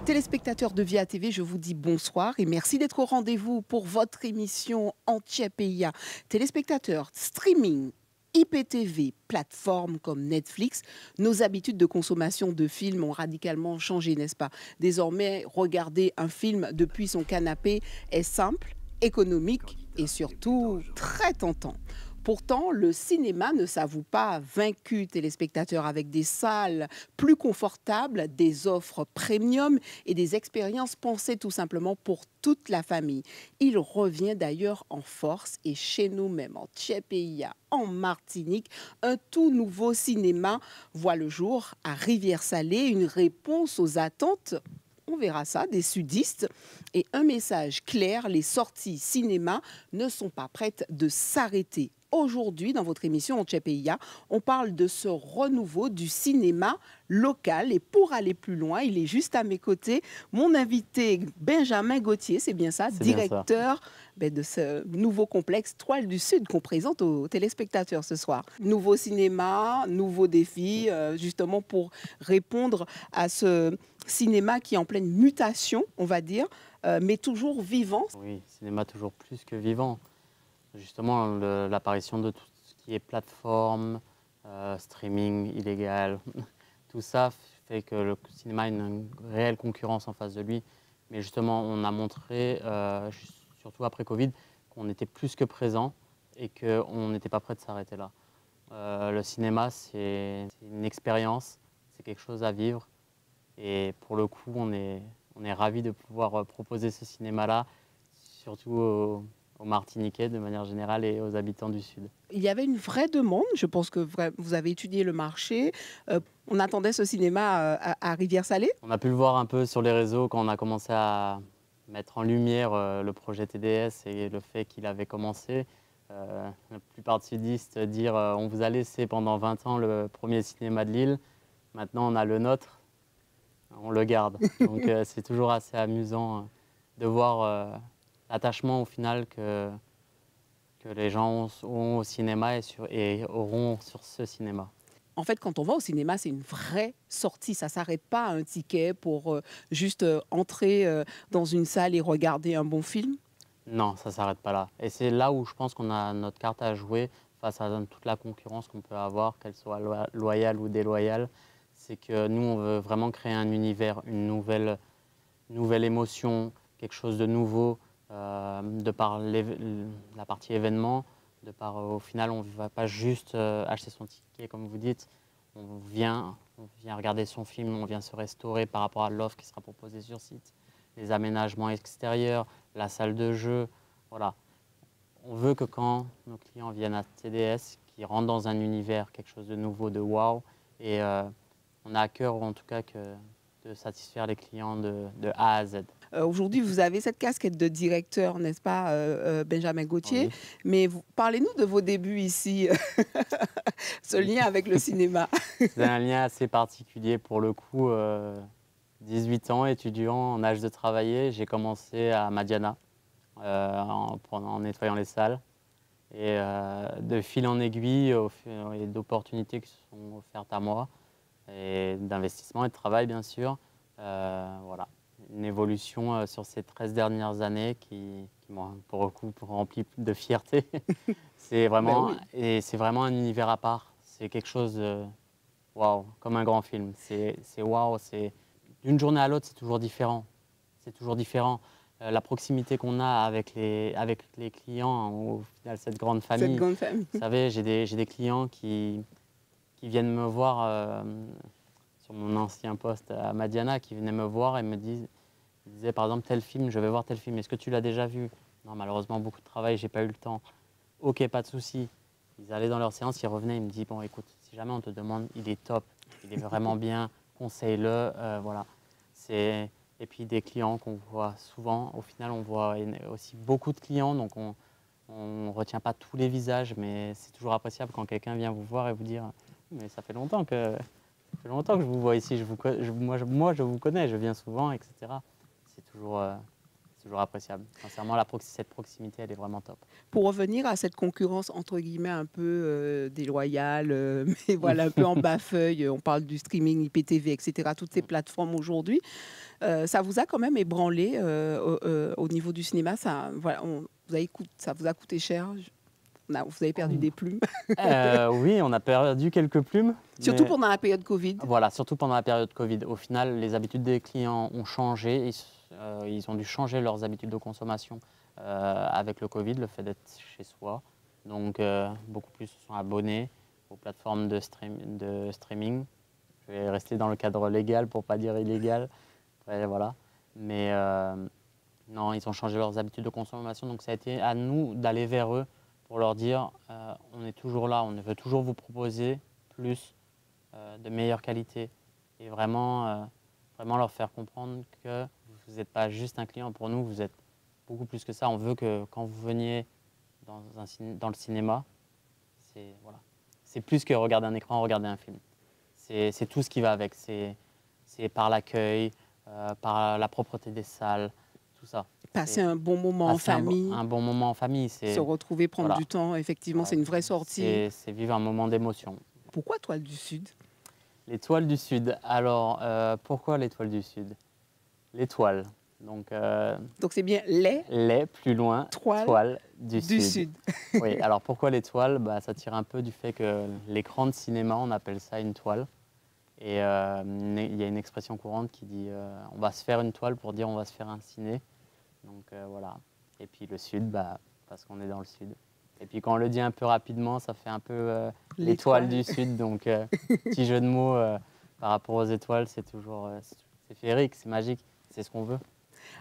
Téléspectateurs de Via TV, je vous dis bonsoir et merci d'être au rendez-vous pour votre émission Antiepeia. Téléspectateurs, streaming, IPTV, plateformes comme Netflix, nos habitudes de consommation de films ont radicalement changé, n'est-ce pas? Désormais, regarder un film depuis son canapé est simple, économique et surtout très tentant. Pourtant, le cinéma ne s'avoue pas vaincu, téléspectateurs, avec des salles plus confortables, des offres premium et des expériences pensées tout simplement pour toute la famille. Il revient d'ailleurs en force et chez nous même, en Tchèpeïa, en Martinique, un tout nouveau cinéma voit le jour à Rivière-Salée, une réponse aux attentes. On verra ça, des sudistes. Et un message clair, les sorties cinéma ne sont pas prêtes de s'arrêter. Aujourd'hui, dans votre émission Antiepeia, on parle de ce renouveau du cinéma local. Et pour aller plus loin, il est juste à mes côtés, mon invité Benjamin Gauthier, c'est bien ça, C'est bien ça. directeur de ce nouveau complexe Toile du Sud qu'on présente aux téléspectateurs ce soir. Nouveau cinéma, nouveaux défis, justement pour répondre à ce cinéma qui est en pleine mutation, on va dire, mais toujours vivant. Oui, cinéma toujours plus que vivant. Justement, l'apparition de tout ce qui est plateforme, streaming illégal, tout ça fait que le cinéma a une réelle concurrence en face de lui. Mais justement, on a montré, surtout après Covid, qu'on était plus que présent et qu'on n'était pas prêt de s'arrêter là. Le cinéma, c'est une expérience, c'est quelque chose à vivre. Et pour le coup, on est ravis de pouvoir proposer ce cinéma-là, surtout aux Martiniquais de manière générale et aux habitants du Sud. Il y avait une vraie demande, je pense que vous avez étudié le marché. On attendait ce cinéma à Rivière-Salée. On a pu le voir un peu sur les réseaux quand on a commencé à mettre en lumière le projet TDS et le fait qu'il avait commencé. La plupart de sudistes dire on vous a laissé pendant 20 ans le premier cinéma de Lille, maintenant on a le nôtre, on le garde. Donc c'est toujours assez amusant de voir l'attachement au final que les gens ont au cinéma et auront sur ce cinéma. En fait, quand on va au cinéma, c'est une vraie sortie. Ça ne s'arrête pas à un ticket pour juste entrer dans une salle et regarder un bon film. Non, ça ne s'arrête pas là. Et c'est là où je pense qu'on a notre carte à jouer face à toute la concurrence qu'on peut avoir, qu'elle soit loyale ou déloyale. C'est que nous, on veut vraiment créer un univers, une nouvelle émotion, quelque chose de nouveau, de par la partie événement, de par au final, on ne va pas juste acheter son ticket, comme vous dites. On vient regarder son film, on vient se restaurer par rapport à l'offre qui sera proposée sur site, les aménagements extérieurs, la salle de jeu, voilà. On veut que quand nos clients viennent à TDS, qu'ils rentrent dans un univers, quelque chose de nouveau, de wow, et on a à cœur, en tout cas, de satisfaire les clients de A à Z. Aujourd'hui, vous avez cette casquette de directeur, n'est-ce pas, Benjamin Gauthier? Oui. Mais parlez-nous de vos débuts ici, ce lien avec le cinéma. C'est un lien assez particulier pour le coup. 18 ans, étudiant en âge de travailler, j'ai commencé à Madiana en nettoyant les salles. Et de fil en aiguille, il y a d'opportunités qui se sont offertes à moi, et d'investissement et de travail bien sûr. Voilà, une évolution sur ces 13 dernières années qui m'ont pour le coup rempli de fierté. C'est Ben vraiment, oui. et c'est vraiment un univers à part. C'est quelque chose de waouh, comme un grand film. C'est waouh, c'est d'une journée à l'autre, c'est toujours différent. C'est toujours différent. La proximité qu'on a avec les clients, au final, cette grande Cette famille. grande famille. Vous savez, j'ai des clients qui viennent me voir sur mon ancien poste à Madiana, qui venaient me voir et ils disaient par exemple tel film, je vais voir tel film, est-ce que tu l'as déjà vu? Non, malheureusement, beaucoup de travail, j'ai pas eu le temps. Ok, pas de souci. Ils allaient dans leur séance, ils revenaient, ils me disaient bon, écoute, si jamais on te demande, il est top, il est vraiment bien, conseille-le, voilà. Et puis des clients qu'on voit souvent. Au final, on voit aussi beaucoup de clients, donc on ne retient pas tous les visages, mais c'est toujours appréciable quand quelqu'un vient vous voir et vous dire mais ça fait longtemps que je vous vois ici, moi, je vous connais, je viens souvent, etc. C'est toujours toujours appréciable. Sincèrement, cette proximité, elle est vraiment top. Pour revenir à cette concurrence entre guillemets un peu déloyale, mais voilà, un peu en bas-feuille, on parle du streaming, IPTV, etc., toutes ces plateformes aujourd'hui, ça vous a quand même ébranlé au niveau du cinéma, ça, voilà, ça vous a coûté cher, vous avez perdu des plumes, Oui, on a perdu quelques plumes. surtout mais pendant la période Covid. voilà, surtout pendant la période Covid. Au final, les habitudes des clients ont changé. Ils ont dû changer leurs habitudes de consommation avec le Covid, le fait d'être chez soi. Donc, beaucoup plus se sont abonnés aux plateformes de streaming. Je vais rester dans le cadre légal pour ne pas dire illégal. Après, voilà. Mais non, ils ont changé leurs habitudes de consommation. Donc, ça a été à nous d'aller vers eux pour leur dire on est toujours là, on veut toujours vous proposer plus, de meilleure qualité. Et vraiment, vraiment leur faire comprendre que vous n'êtes pas juste un client pour nous, vous êtes beaucoup plus que ça. On veut que quand vous veniez dans le cinéma, voilà, c'est plus que regarder un écran, regarder un film. C'est tout ce qui va avec. C'est par l'accueil, par la propreté des salles, tout ça. Passer un bon moment en famille, un bon moment en famille. se retrouver, prendre voilà. du temps, effectivement, c'est une vraie sortie. C'est vivre un moment d'émotion. Pourquoi Toile du Sud? L'étoile du Sud. Alors, pourquoi l'étoile du Sud? L'étoile. Donc c'est bien les plus loin, toile du du Sud. Oui, alors pourquoi l'étoile? Ça tire un peu du fait que l'écran de cinéma, on appelle ça une toile. Et il y a une expression courante qui dit on va se faire une toile pour dire on va se faire un ciné. Donc voilà. Et puis le Sud, parce qu'on est dans le Sud. Et puis quand on le dit un peu rapidement, ça fait un peu l'étoile du Sud. Donc petit jeu de mots par rapport aux étoiles, c'est toujours c'est féerique, c'est magique, c'est ce qu'on veut.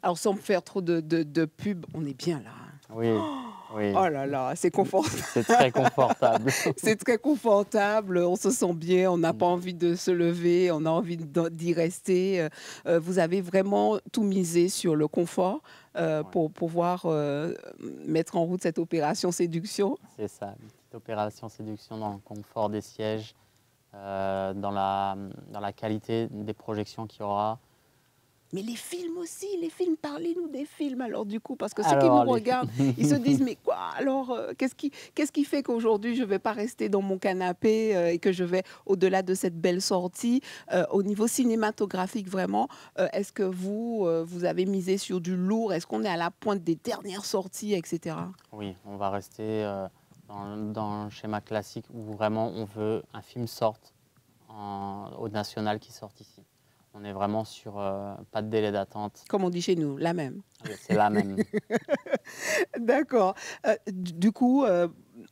Alors sans faire trop de pub, on est bien là. Oui, oui. Oh là là, c'est confortable. C'est très confortable. C'est très confortable, on se sent bien, on n'a pas envie de se lever, on a envie d'y rester. Vous avez vraiment tout misé sur le confort pour pouvoir mettre en route cette opération séduction. C'est ça, une petite opération séduction dans le confort des sièges, dans la qualité des projections qu'il y aura. Mais les films aussi, les films, parlez-nous des films alors du coup, parce que ceux qui nous regardent, ils se disent mais quoi alors qu'est-ce qui fait qu'aujourd'hui je ne vais pas rester dans mon canapé et que je vais au-delà de cette belle sortie au niveau cinématographique vraiment, est-ce que vous avez misé sur du lourd, est-ce qu'on est à la pointe des dernières sorties, etc. Oui, on va rester dans le schéma classique où vraiment on veut un film sorte au national qui sorte ici. On est vraiment sur pas de délai d'attente. Comme on dit chez nous, la même. C'est la même. D'accord. Du coup,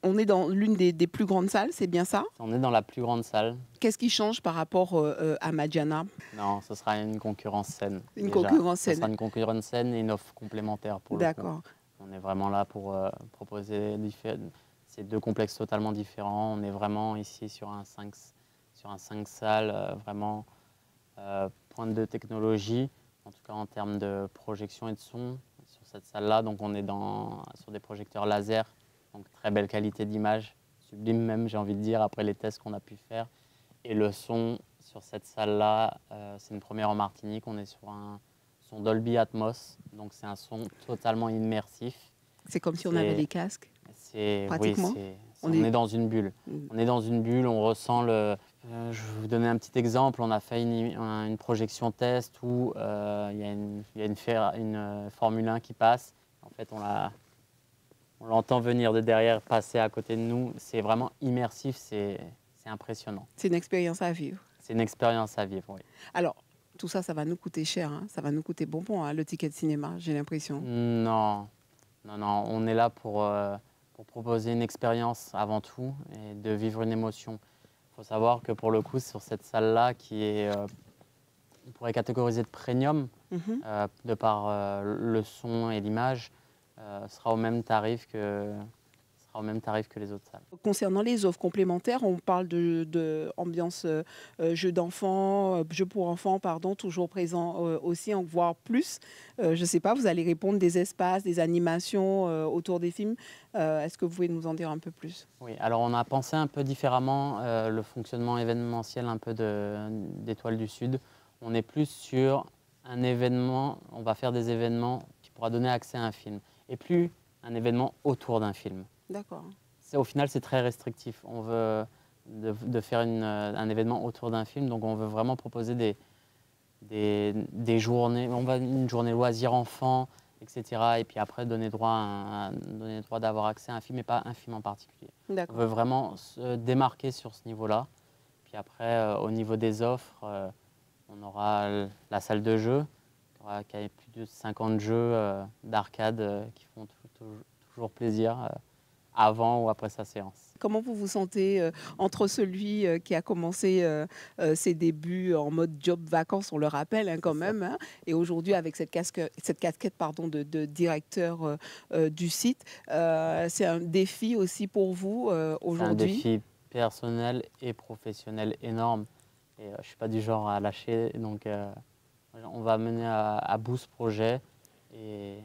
on est dans l'une des plus grandes salles, c'est bien ça? On est dans la plus grande salle. Qu'est-ce qui change par rapport à Madiana? Non, ce sera une concurrence saine. Une concurrence saine. Ce sera une concurrence saine et une offre complémentaire pour le coup. D'accord. On est vraiment là pour proposer ces deux complexes totalement différents. On est vraiment ici sur un 5 salles, vraiment pointe de technologie, en tout cas en termes de projection et de son sur cette salle-là. Donc on est sur des projecteurs laser, donc très belle qualité d'image, sublime même j'ai envie de dire après les tests qu'on a pu faire. Et le son sur cette salle-là, c'est une première en Martinique, on est sur un son Dolby Atmos, donc c'est un son totalement immersif. C'est comme si on avait des casques? Pratiquement. Oui, on est dans une bulle. On est dans une bulle, on ressent le... je vais vous donner un petit exemple. On a fait une projection test où il y a une Formule 1 qui passe. En fait, on l'entend venir de derrière, passer à côté de nous. C'est vraiment immersif, c'est impressionnant. C'est une expérience à vivre. C'est une expérience à vivre, oui. Alors, tout ça, ça va nous coûter cher. Hein. Ça va nous coûter bonbon, hein, le ticket de cinéma, j'ai l'impression. Non, on est là pour proposer une expérience avant tout et de vivre une émotion. Il faut savoir que pour le coup, sur cette salle-là, qui est, on pourrait catégoriser de premium, de par le son et l'image, sera au même tarif que les autres salles. Concernant les offres complémentaires, on parle de ambiance jeu d'enfants, jeu pour enfants, pardon, toujours présent aussi, en voir plus. Je ne sais pas, vous allez répondre des espaces, des animations autour des films. Est-ce que vous pouvez nous en dire un peu plus? Oui, alors on a pensé un peu différemment le fonctionnement événementiel un peu d'Étoile du Sud. On est plus sur un événement, on va faire des événements qui pourra donner accès à un film. Et plus un événement autour d'un film. D'accord. Au final, c'est très restrictif. On veut de faire un événement autour d'un film, donc on veut vraiment proposer des journées, une journée loisir enfant, etc. Et puis après, donner droit d'avoir accès à un film, mais pas un film en particulier. On veut vraiment se démarquer sur ce niveau-là. Puis après, au niveau des offres, on aura la salle de jeu, qui a plus de 50 jeux d'arcade qui font toujours plaisir avant ou après sa séance. Comment vous vous sentez entre celui qui a commencé ses débuts en mode job vacances, on le rappelle quand même, hein, et aujourd'hui avec cette casquette de directeur du site, c'est un défi aussi pour vous aujourd'hui? C'est un défi personnel et professionnel énorme. Et je ne suis pas du genre à lâcher, donc on va mener à bout ce projet et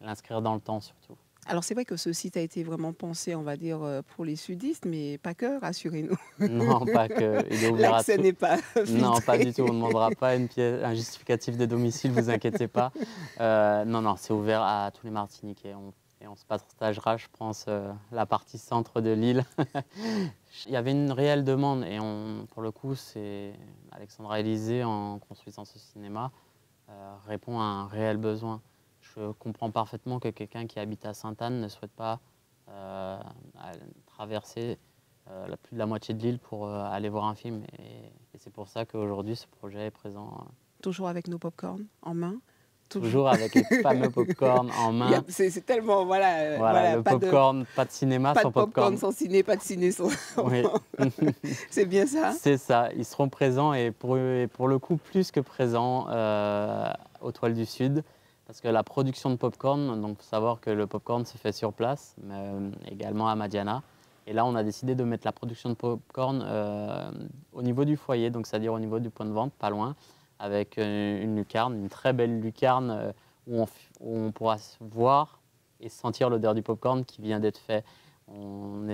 l'inscrire dans le temps surtout. Alors c'est vrai que ce site a été vraiment pensé, on va dire, pour les sudistes, mais pas que, rassurez-nous. Non, pas que. Il est ouvert à L'accès tout. n'est pas filtré. Non, pas du tout. On ne demandera pas un justificatif de domicile, vous inquiétez pas. Non, c'est ouvert à tous les Martiniquais. Et on se partagera, je pense, la partie centre de l'île. Il y avait une réelle demande et pour le coup, c'est Alexandra Élisée, en construisant ce cinéma, répond à un réel besoin. Je comprends parfaitement que quelqu'un qui habite à Sainte-Anne ne souhaite pas traverser plus de la moitié de l'île pour aller voir un film. Et c'est pour ça qu'aujourd'hui, ce projet est présent. Toujours avec nos pop-corn en main. Toujours avec les fameux pop-corn en main. C'est tellement, le pop-corn, pas de cinéma sans pop-corn. Pas de pop-corn sans ciné, pas de ciné sans... Oui. C'est bien ça? C'est ça. Ils seront présents et pour le coup, plus que présents aux Toiles du Sud. Parce que la production de pop-corn, donc il faut savoir que le pop-corn se fait sur place, mais également à Madiana. Et là, on a décidé de mettre la production de pop-corn au niveau du foyer, donc c'est-à-dire au niveau du point de vente, pas loin, avec une lucarne, une très belle lucarne où on pourra voir et sentir l'odeur du pop-corn qui vient d'être fait. On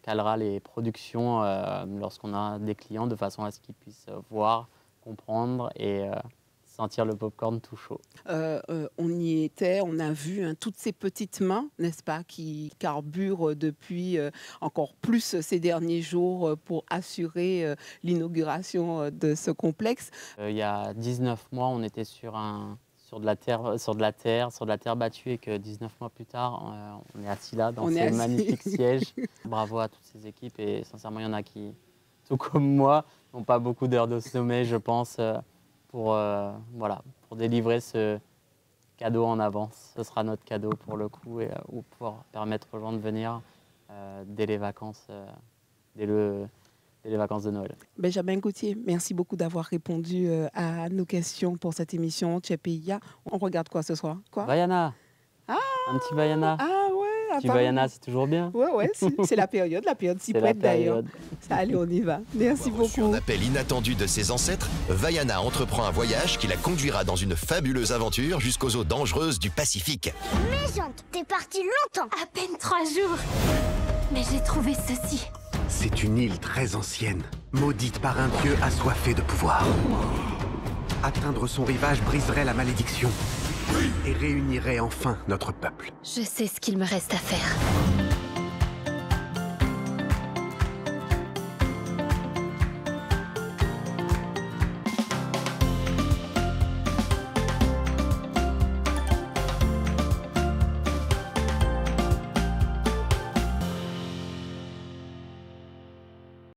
calera les productions lorsqu'on a des clients de façon à ce qu'ils puissent voir, comprendre et sentir le pop-corn tout chaud. On y était, on a vu toutes ces petites mains, n'est-ce pas, qui carburent depuis encore plus ces derniers jours pour assurer l'inauguration de ce complexe. Il y a 19 mois, on était sur de la terre battue et que 19 mois plus tard, on est assis là dans ces magnifiques sièges. Bravo à toutes ces équipes et sincèrement, il y en a qui, tout comme moi, n'ont pas beaucoup d'heures de sommeil, je pense, pour délivrer ce cadeau en avance. Ce sera notre cadeau pour le coup et pour permettre aux gens de venir dès les vacances, dès les vacances de Noël. Benjamin Gauthier, merci beaucoup d'avoir répondu à nos questions pour cette émission Tchèpeïa. On regarde quoi ce soir? Vaiana. Un petit Vaiana. Ah ouais. Un petit Vaiana, c'est toujours bien. Ouais, c'est la période s'y prête d'ailleurs. Allez, on y va. Merci beaucoup. Sur un appel inattendu de ses ancêtres, Vaiana entreprend un voyage qui la conduira dans une fabuleuse aventure jusqu'aux eaux dangereuses du Pacifique. Méchante, t'es partie longtemps. À peine 3 jours. Mais j'ai trouvé ceci. C'est une île très ancienne, maudite par un dieu assoiffé de pouvoir. Atteindre son rivage briserait la malédiction et réunirait enfin notre peuple. Je sais ce qu'il me reste à faire.